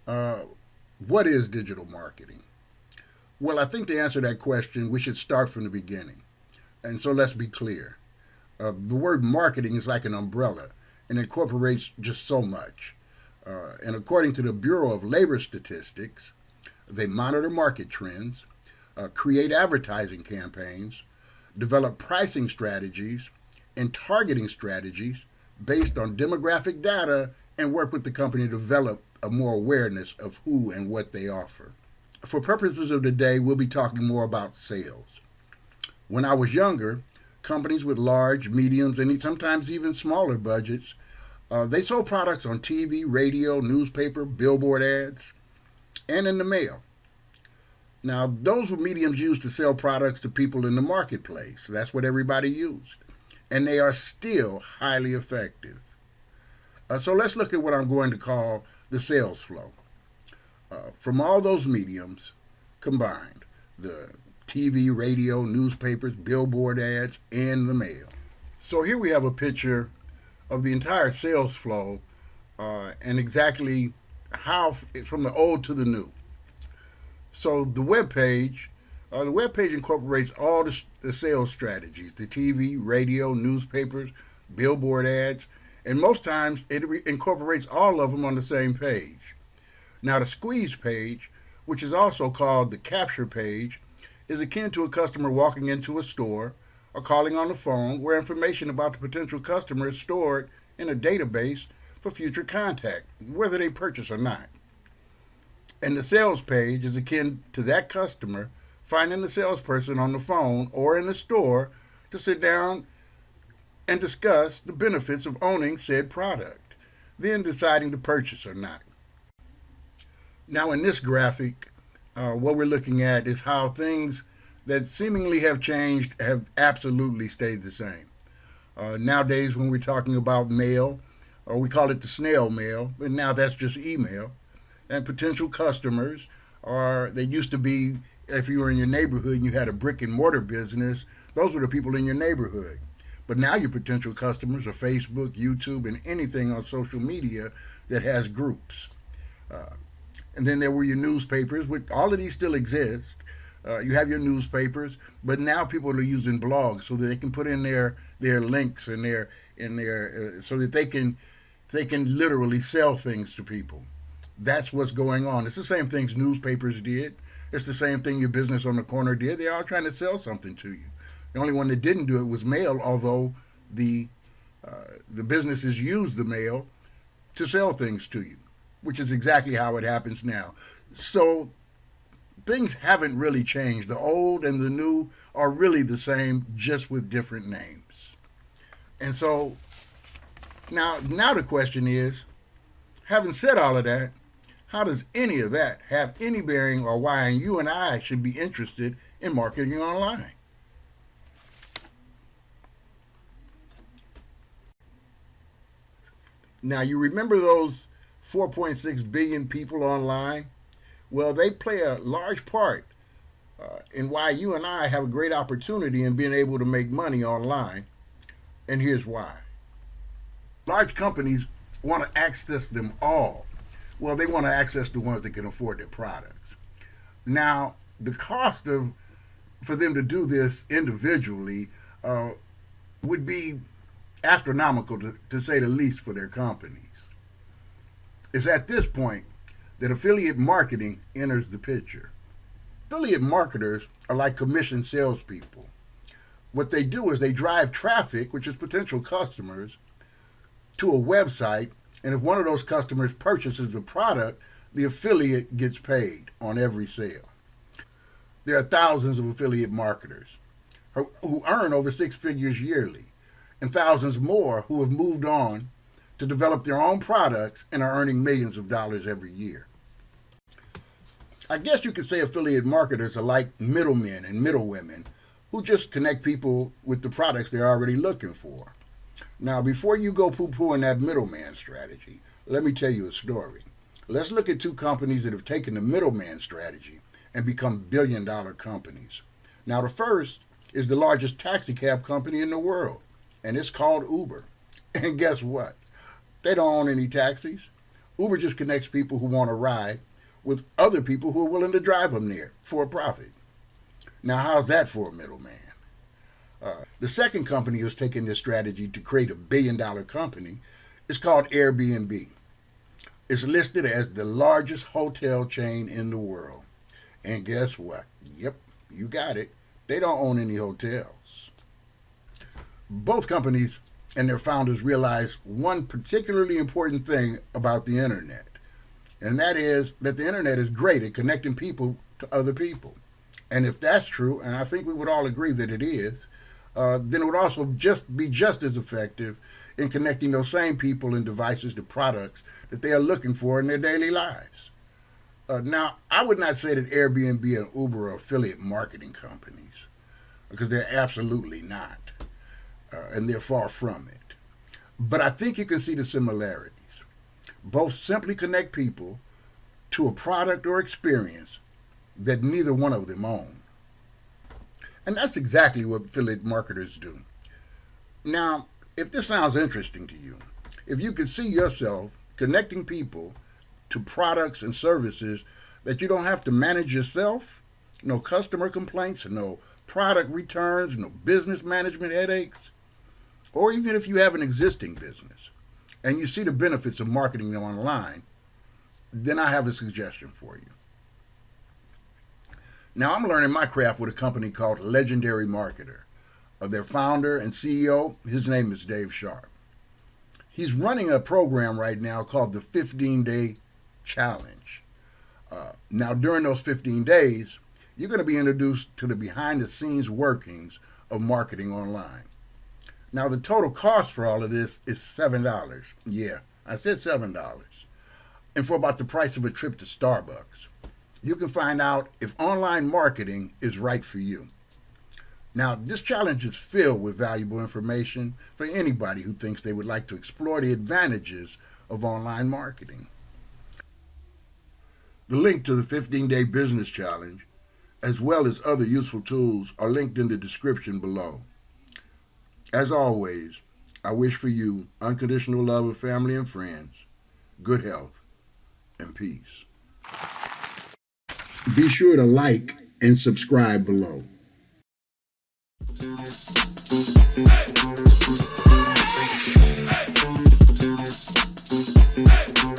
Uh, what is digital marketing? Well, I think to answer that question, we should start from the beginning. And so let's be clear. The word marketing is like an umbrella and incorporates just so much. And according to the Bureau of Labor Statistics, they monitor market trends, create advertising campaigns, develop pricing strategies and targeting strategies based on demographic data, and work with the company to develop a more awareness of who and what they offer. For purposes of today, we'll be talking more about sales. When I was younger, companies with large, mediums, and sometimes even smaller budgets, they sold products on TV, radio, newspaper, billboard ads, and in the mail. Now, those were mediums used to sell products to people in the marketplace. That's what everybody used. And they are still highly effective. So let's look at what I'm going to call the sales flow. From all those mediums combined, the TV, radio, newspapers, billboard ads, and the mail. So here we have a picture of the entire sales flow and exactly how from the old to the new. So the web page incorporates all the sales strategies: the TV, radio, newspapers, billboard ads, and most times it incorporates all of them on the same page. Now, the squeeze page, which is also called the capture page, is akin to a customer walking into a store or calling on the phone, where information about the potential customer is stored in a database for future contact, whether they purchase or not. And the sales page is akin to that customer finding the salesperson on the phone or in the store to sit down and discuss the benefits of owning said product, then deciding to purchase or not. Now, in this graphic, what we're looking at is how things that seemingly have changed have absolutely stayed the same. Nowadays, when we're talking about mail, or we call it the snail mail, but now that's just email, and potential customers are, they used to be, if you were in your neighborhood and you had a brick and mortar business, those were the people in your neighborhood. But now your potential customers are Facebook, YouTube, and anything on social media that has groups. Uh, and then there were your newspapers, which all of these still exist. You have your newspapers, but now people are using blogs so that they can put in their links and their so that they can literally sell things to people. That's what's going on. It's the same things newspapers did. It's the same thing your business on the corner did. They're all trying to sell something to you. The only one that didn't do it was mail, although the businesses use the mail to sell things to you, which is exactly how it happens now. So things haven't really changed. The old and the new are really the same, just with different names. And so now the question is, having said all of that, how does any of that have any bearing on why you and I should be interested in marketing online? Now, you remember those 4.6 billion people online? Well, they play a large part in why you and I have a great opportunity in being able to make money online. And here's why. Large companies want to access them all. Well, they want to access the ones that can afford their products. Now, the cost of for them to do this individually would be astronomical, to say the least, for their companies. It's at this point that affiliate marketing enters the picture. Affiliate marketers are like commissioned salespeople. What they do is they drive traffic, which is potential customers, to a website, and if one of those customers purchases the product, the affiliate gets paid on every sale. There are thousands of affiliate marketers who earn over six figures yearly, and thousands more who have moved on to develop their own products and are earning millions of dollars every year. I guess you could say affiliate marketers are like middlemen and middlewomen who just connect people with the products they're already looking for. Now, before you go poo-pooing that middleman strategy, let me tell you a story. Let's look at two companies that have taken the middleman strategy and become billion-dollar companies. Now, the first is the largest taxi cab company in the world, and it's called Uber. And guess what? They don't own any taxis. Uber just connects people who want a ride with other people who are willing to drive them there for a profit. Now, how's that for a middleman? The second company who's taken this strategy to create $1 billion company is called Airbnb. It's listed as the largest hotel chain in the world. And guess what? Yep, you got it. They don't own any hotels. Both companies and their founders realize one particularly important thing about the internet, and that is that the internet is great at connecting people to other people. And if that's true, and I think we would all agree that it is, then it would also just be just as effective in connecting those same people and devices to products that they are looking for in their daily lives. Now, I would not say that Airbnb and Uber are affiliate marketing companies, because they're absolutely not, and they're far from it. But I think you can see the similarities. Both simply connect people to a product or experience that neither one of them own. And that's exactly what affiliate marketers do. Now, if this sounds interesting to you, if you could see yourself connecting people to products and services that you don't have to manage yourself, no customer complaints, no product returns, no business management headaches, or even if you have an existing business and you see the benefits of marketing online, then I have a suggestion for you. Now, I'm learning my craft with a company called Legendary Marketer. Their founder and CEO, his name is Dave Sharp. He's running a program right now called the 15-Day Challenge. Now, during those 15 days, you're going to be introduced to the behind-the-scenes workings of marketing online. Now, the total cost for all of this is $7. Yeah, I said $7. And for about the price of a trip to Starbucks. You can find out if online marketing is right for you. Now, this challenge is filled with valuable information for anybody who thinks they would like to explore the advantages of online marketing. The link to the 15-Day Business Challenge, as well as other useful tools, are linked in the description below. As always, I wish for you unconditional love of family and friends, good health, and peace. Be sure to like and subscribe below. Hey!